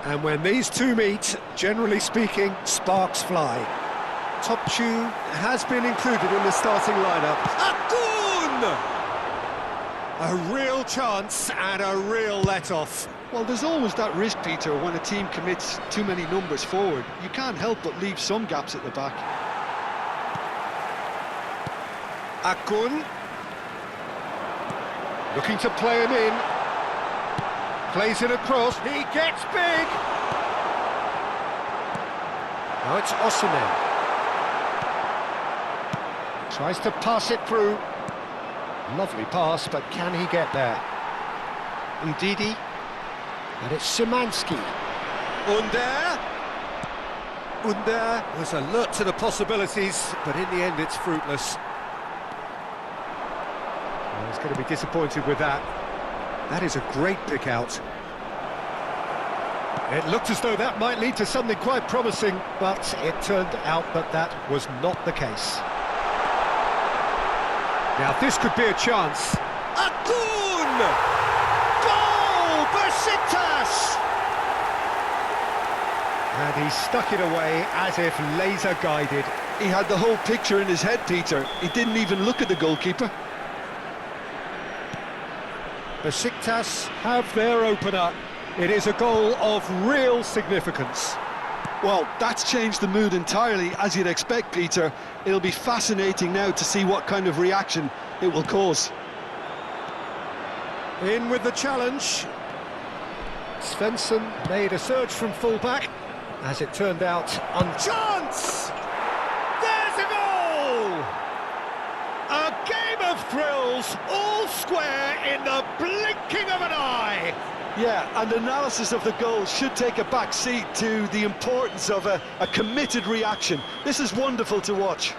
And when these two meet, generally speaking, sparks fly. Topçu has been included in the starting lineup. Akun! A real chance and a real let-off. Well, there's always that risk, Peter, when a team commits too many numbers forward. You can't help but leave some gaps at the back. Akun. Looking to play him in. Plays it across. He gets big. Now it's Osimhen. Tries to pass it through. Lovely pass, but can he get there? Ndidi. And it's Szymanski. Under was alert to the possibilities, but in the end it's fruitless. Well, he's going to be disappointed with that. That is a great pick out. It looked as though that might lead to something quite promising, but it turned out that that was not the case. Now this could be a chance. Akun! Goal! Beşiktaş! And he stuck it away as if laser guided. He had the whole picture in his head, Peter. He didn't even look at the goalkeeper. Beşiktaş have their opener. It is a goal of real significance. Well, that's changed the mood entirely, as you'd expect, Peter. It'll be fascinating now to see what kind of reaction it will cause. In with the challenge. Svensson made a surge from full-back. As it turned out, chance! There's a goal! A game of thrills, all square in the blinking of an eye! Yeah, and analysis of the goal should take a back seat to the importance of a committed reaction. This is wonderful to watch.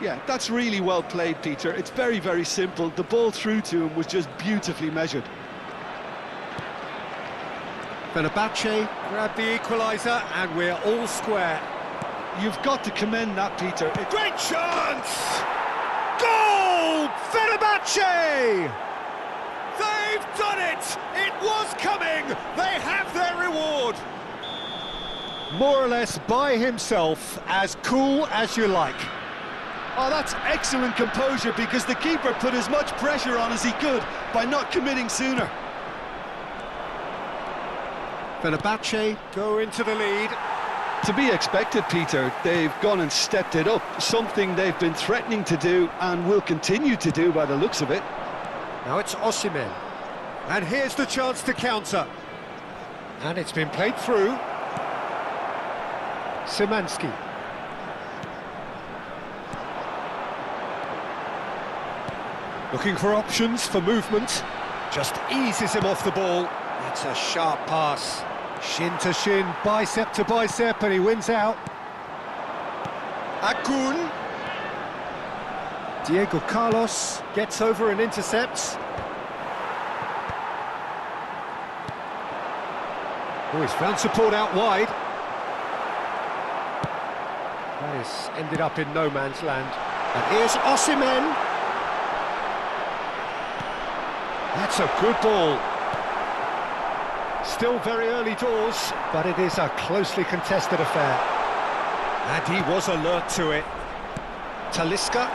Yeah, that's really well played, Peter. It's very, very simple. The ball through to him was just beautifully measured. Fenerbahçe grabbed the equaliser, and we're all square. You've got to commend that, Peter. Great chance! Goal! Fenerbahçe! They've done it! It was coming! They have their reward! More or less by himself, as cool as you like. Oh, that's excellent composure, because the keeper put as much pressure on as he could by not committing sooner. Fenerbahçe go into the lead. To be expected, Peter. They've gone and stepped it up, something they've been threatening to do and will continue to do by the looks of it. Now it's Osimhen. And here's the chance to counter. And it's been played through. Szymanski. Looking for options for movement. Just eases him off the ball. That's a sharp pass. Shin to shin, bicep to bicep, and he wins out. Akun. Diego Carlos gets over and intercepts. Oh, he's found support out wide. That has ended up in no man's land. And here's Osimhen. That's a good ball. Still very early doors, but it is a closely contested affair. And he was alert to it. Talisca.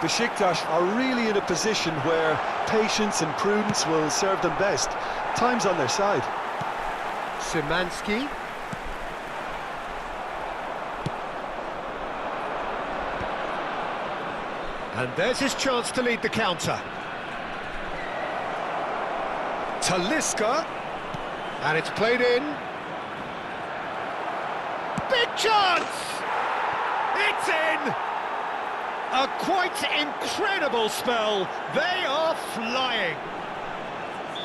Beşiktaş are really in a position where patience and prudence will serve them best. Time's on their side. Szymanski. And there's his chance to lead the counter. Talisca. And it's played in. Big chance! It's in! A quite incredible spell. They are flying.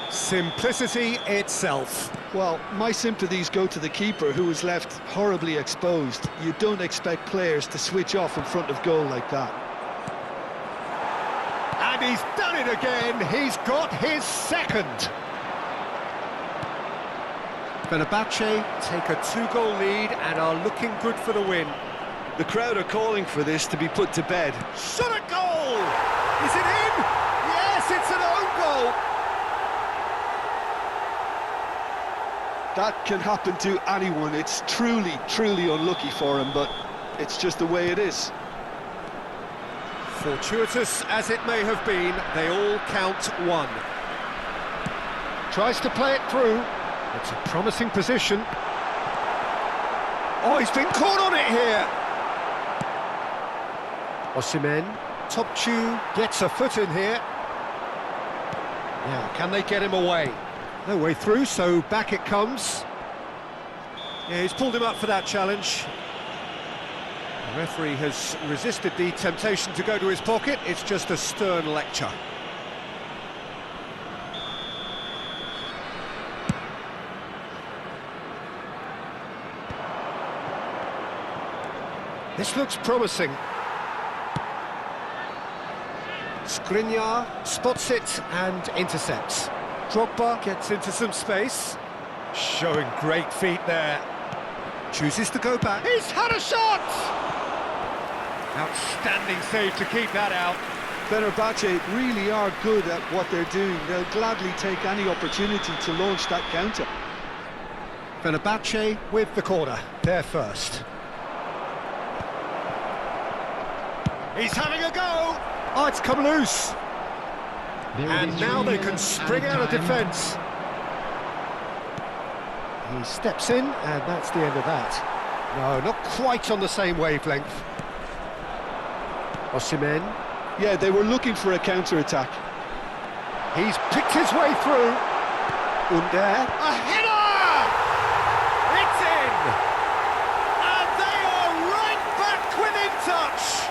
Simplicity itself. Well, my sympathies go to the keeper, who was left horribly exposed. You don't expect players to switch off in front of goal like that. And he's done it again. He's got his second. Fenerbahçe take a 2-goal lead and are looking good for the win. The crowd are calling for this to be put to bed. Shot a goal! Is it in? Yes, it's an own goal! That can happen to anyone. It's truly, truly unlucky for him, but it's just the way it is. Fortuitous as it may have been, they all count one. Tries to play it through. It's a promising position. Oh, he's been caught on it here. Osimhen, top chew, gets a foot in here. Now, can they get him away? No way through, so back it comes. Yeah, he's pulled him up for that challenge. The referee has resisted the temptation to go to his pocket. It's just a stern lecture. This looks promising. Skriniar spots it and intercepts. Drogba gets into some space. Showing great feet there. Chooses to go back. He's had a shot! Outstanding save to keep that out. Fenerbahçe really are good at what they're doing. They'll gladly take any opportunity to launch that counter. Fenerbahçe with the corner. They're first. He's having a go! Oh, it's come loose. And now they can spring out of defence. He steps in, and that's the end of that. No, not quite on the same wavelength. Osimhen. Yeah, they were looking for a counter-attack. He's picked his way through. Under. A header! It's in! And they are right back within touch!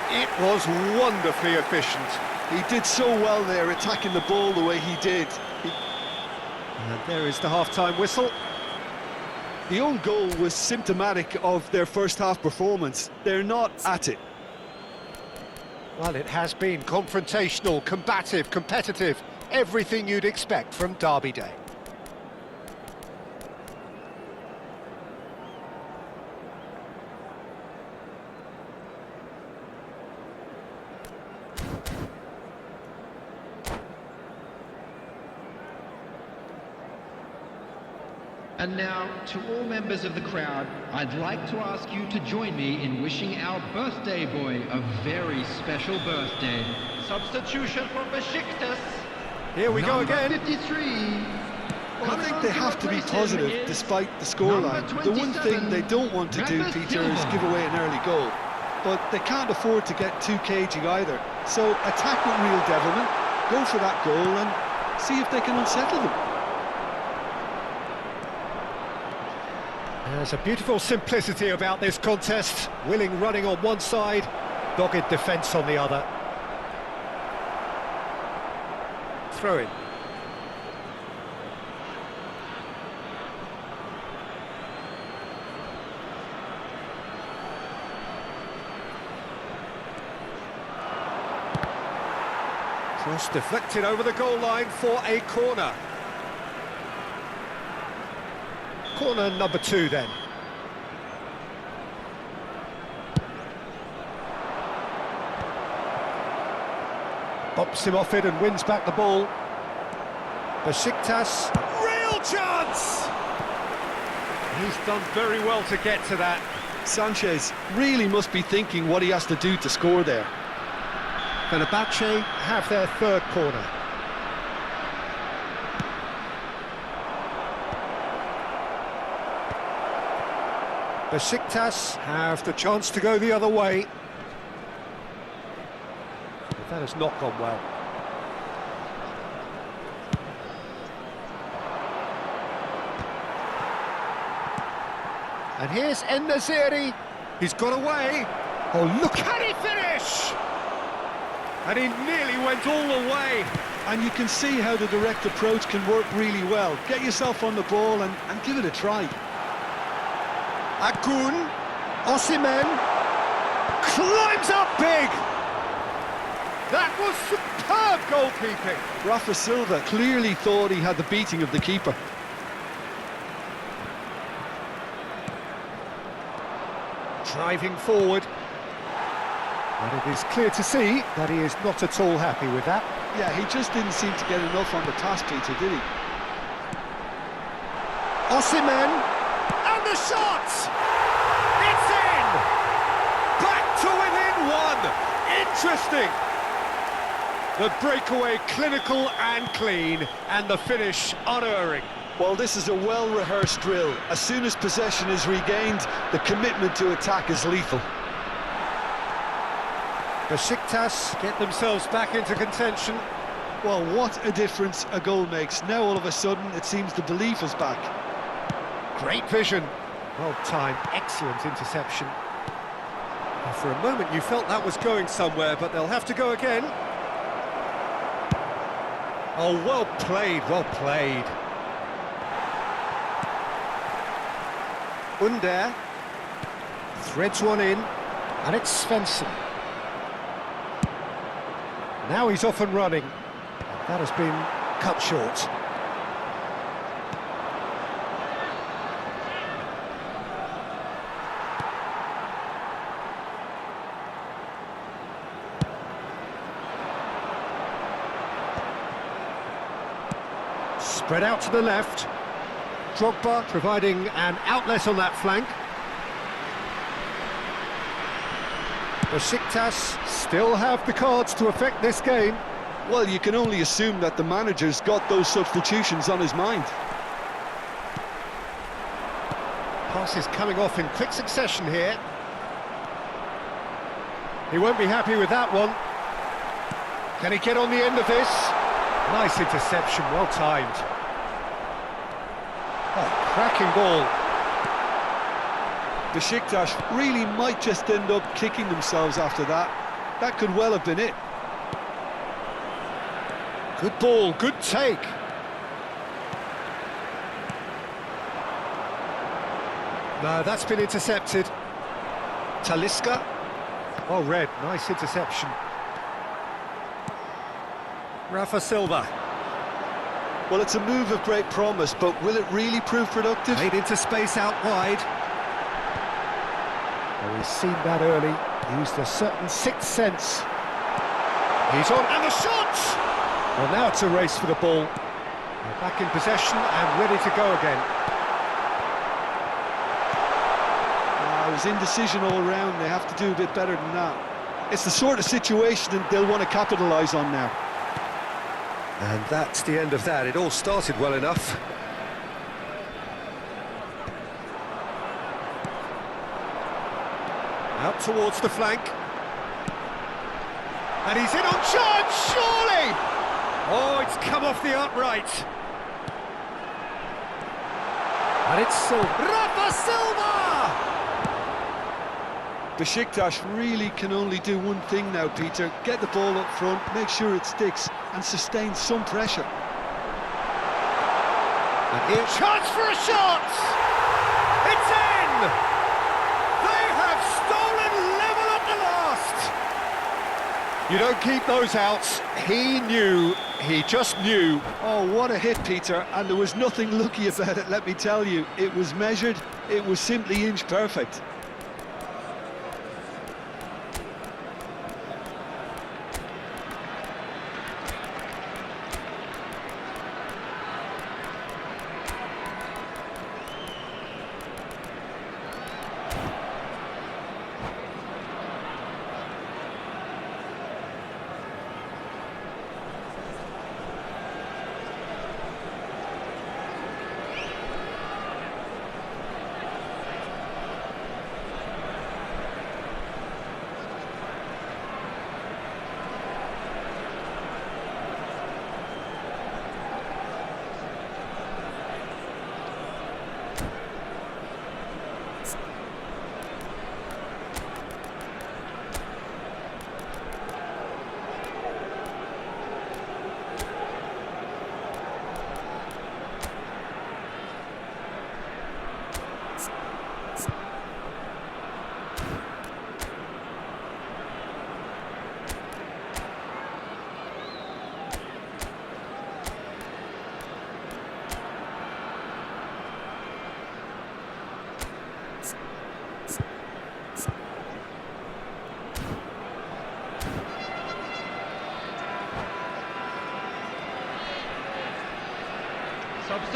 It was wonderfully efficient. He did so well there, attacking the ball the way he did. And there is the half-time whistle. The own goal was symptomatic of their first-half performance. They're not at it. Well, it has been confrontational, combative, competitive. Everything you'd expect from Derby Day. And now, to all members of the crowd, I'd like to ask you to join me in wishing our birthday boy a very special birthday. Substitution for Beşiktaş. Here we go again. 53. Well, I think they have to be positive despite the scoreline. The one thing they don't want to do, Peter, is give away an early goal. But they can't afford to get too cagey either. So attack with real devilment, go for that goal and see if they can unsettle them. There's a beautiful simplicity about this contest. Willing running on one side, dogged defence on the other. Throw in. Cross deflected over the goal line for a corner. Corner number 2 then. Bops him off it and wins back the ball. Beşiktaş, real chance! He's done very well to get to that. Sanchez really must be thinking what he has to do to score there. Fenerbahçe have their third corner. Beşiktaş have the chance to go the other way. But that has not gone well. And here's En-Nesyri. He's got away. Oh, look, can he finish? And he nearly went all the way. And you can see how the direct approach can work really well. Get yourself on the ball and give it a try. Akun, Osimhen, climbs up big! That was superb goalkeeping! Rafa Silva clearly thought he had the beating of the keeper. Driving forward. And it is clear to see that he is not at all happy with that. Yeah, he just didn't seem to get enough on the task, Peter, did he? Osimhen, and the shot! It's in! Back to within one! Interesting! The breakaway clinical and clean, and the finish unerring. Well, this is a well-rehearsed drill. As soon as possession is regained, the commitment to attack is lethal. Beşiktaş get themselves back into contention. Well, what a difference a goal makes. Now all of a sudden it seems the belief is back. Great vision. Well timed, excellent interception. Well, for a moment you felt that was going somewhere, but they'll have to go again. Oh, well played, well played. Under threads one in, and it's Svensson. Now he's off and running. That has been cut short. Spread out to the left. Drogba providing an outlet on that flank. Beşiktaş still have the cards to affect this game. Well, you can only assume that the manager's got those substitutions on his mind. Passes coming off in quick succession here. He won't be happy with that one. Can he get on the end of this? Nice interception, well timed. Oh, cracking ball. Beşiktaş really might just end up kicking themselves after that. That could well have been it. Good ball, good take. No, that's been intercepted. Talisca. Well read, nice interception. Rafa Silva. Well, it's a move of great promise, but will it really prove productive? Made into space out wide. Well, we've seen that early. Used a certain sixth sense. He's on, and the shot! Well, now it's a race for the ball. They're back in possession and ready to go again. It was indecision all round. They have to do a bit better than that. It's the sort of situation that they'll want to capitalise on now. And that's the end of that. It all started well enough. Out towards the flank. And he's in on charge, surely! Oh, it's come off the upright. And it's Rafa Silva! Beşiktaş really can only do one thing now, Peter. Get the ball up front, make sure it sticks, and sustain some pressure. And here's chance for a shot! It's in! They have stolen level at the last! You don't keep those outs. He knew, he just knew. Oh, what a hit, Peter, and there was nothing lucky about it, let me tell you. It was measured, it was simply inch perfect.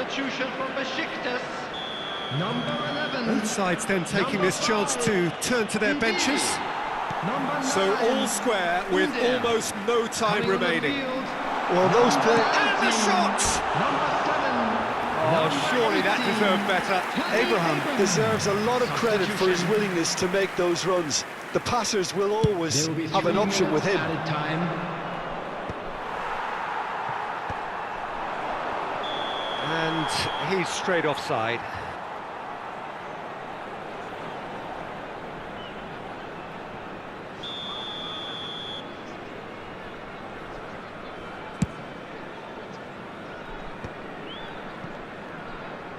Substitution for Beşiktaş. Number 11. Both sides then taking Number this chance 5. to turn to their Geri. benches. Number 9. So all square with Geri. almost no time Coming on the remaining. field. Well, those players... And the shot! Number 7. Oh, Number surely that 18. deserved better. Abraham deserves a lot of credit for his willingness to make those runs. The passers will always There will be have an 3 option with minutes him. added time. And he's straight offside.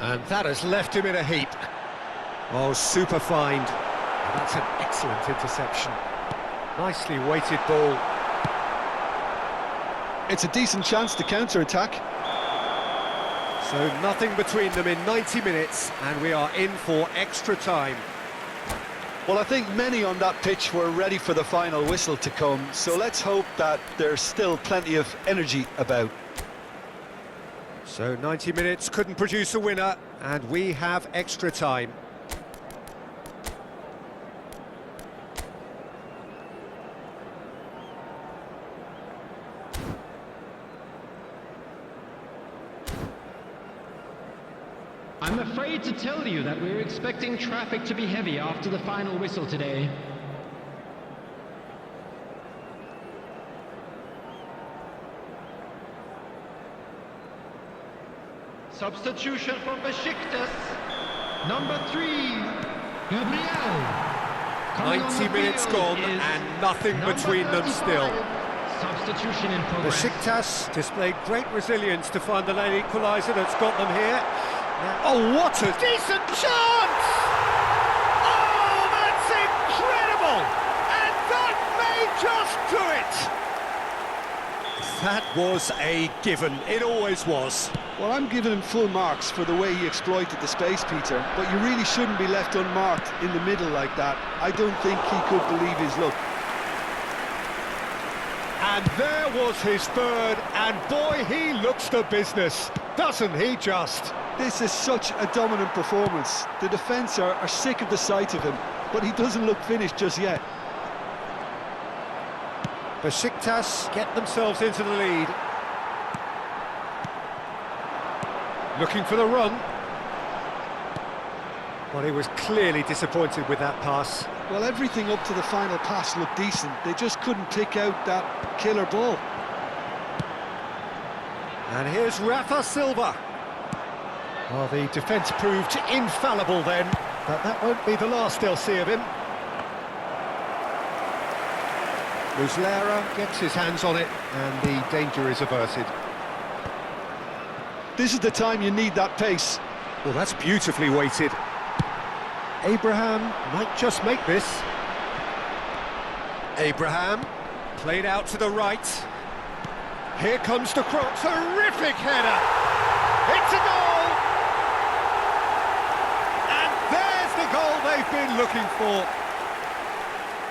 And that has left him in a heap. Oh, super find. That's an excellent interception. Nicely weighted ball. It's a decent chance to counter-attack. So nothing between them in 90 minutes, and we are in for extra time. Well, I think many on that pitch were ready for the final whistle to come, so let's hope that there's still plenty of energy about. So 90 minutes couldn't produce a winner, and we have extra time. I'm afraid to tell you that we're expecting traffic to be heavy after the final whistle today. Substitution for Beşiktaş. Number 3, Gabriel. Coming on 90 the minutes field gone, is and nothing number between them 35. still. Substitution in progress. Beşiktaş displayed great resilience to find the late equaliser that's got them here. Oh, what a decent chance! Oh, that's incredible! And that may just do it! That was a given, it always was. Well, I'm giving him full marks for the way he exploited the space, Peter, but you really shouldn't be left unmarked in the middle like that. I don't think he could believe his luck. And there was his third, and boy, he looks the business, doesn't he just? This is such a dominant performance. The defence are sick of the sight of him, but he doesn't look finished just yet. Beşiktaş get themselves into the lead. Looking for the run. Well, he was clearly disappointed with that pass. Well, everything up to the final pass looked decent. They just couldn't pick out that killer ball. And here's Rafa Silva. Well, the defence proved infallible then, but that won't be the last they'll see of him. Muslera gets his hands on it, and the danger is averted. This is the time you need that pace. Well, that's beautifully weighted. Abraham might just make this. Abraham, played out to the right. Here comes the cross, terrific header! It's a goal! And there's the goal they've been looking for.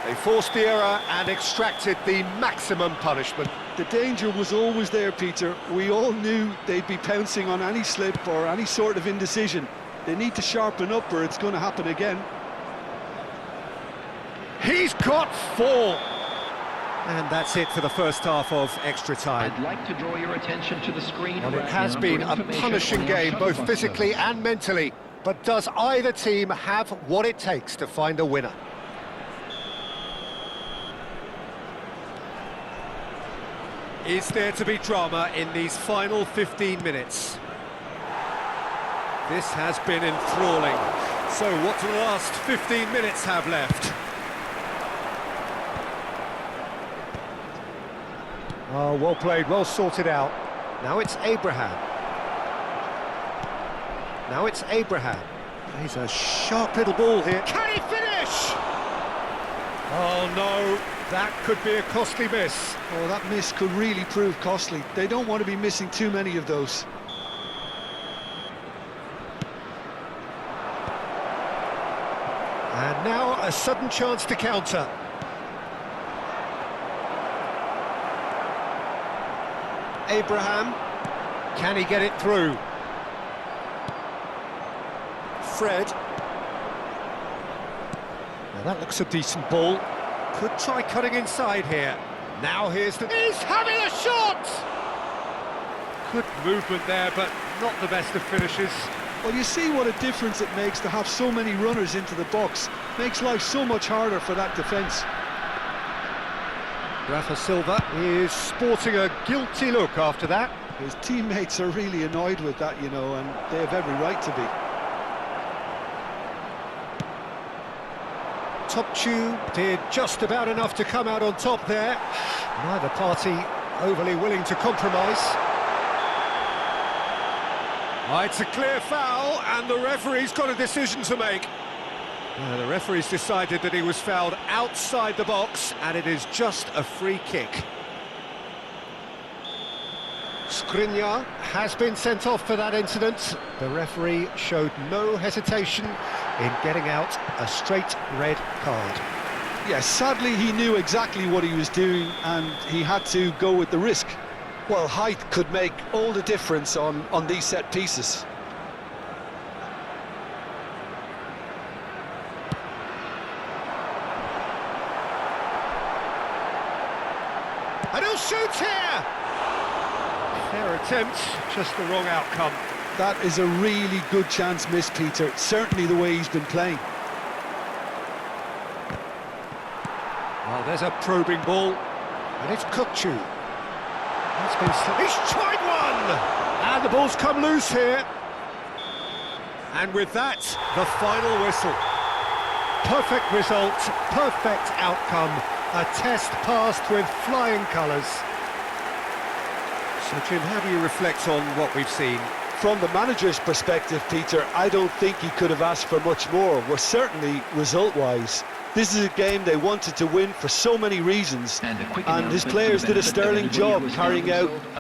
They forced the error and extracted the maximum punishment. The danger was always there, Peter. We all knew they'd be pouncing on any slip or any sort of indecision. They need to sharpen up or it's going to happen again. He's got 4! And that's it for the first half of extra time. I'd like to draw your attention to the screen. Well, it right has now been for a information punishing on our game, both shuttle physically buses. and mentally. But does either team have what it takes to find a winner? Is there to be drama in these final 15 minutes? This has been enthralling. So what do the last 15 minutes have left? Oh, well played, well sorted out. Now it's Abraham. Now it's Abraham. He's a sharp little ball here. Can he finish? Oh no, that could be a costly miss. Oh, that miss could really prove costly. They don't want to be missing too many of those. And now a sudden chance to counter. Abraham, can he get it through? Fred. Now that looks a decent ball. Could try cutting inside here. Now here's the... He's having a shot! Good movement there, but not the best of finishes. Well, you see what a difference it makes to have so many runners into the box. Makes life so much harder for that defence. Rafa Silva is sporting a guilty look after that. His teammates are really annoyed with that, you know, and they have every right to be. Topçu did just about enough to come out on top there. Neither party overly willing to compromise. It's a clear foul, and the referee's got a decision to make. The referee's decided that he was fouled outside the box, and it is just a free kick. Skriniar has been sent off for that incident. The referee showed no hesitation in getting out a straight red card. Yes, sadly he knew exactly what he was doing and he had to go with the risk. Well, height could make all the difference on these set pieces. And he'll shoot here! Fair attempt, just the wrong outcome. That is a really good chance missed, Peter. Certainly the way he's been playing. Well, there's a probing ball, and it's Kukçu. He's tried one! And the ball's come loose here. And with that, the final whistle. Perfect result, perfect outcome. A test passed with flying colours. So, Jim, how do you reflect on what we've seen? From the manager's perspective, Peter, I don't think he could have asked for much more. Well, certainly result-wise. This is a game they wanted to win for so many reasons, and his players did a sterling job carrying out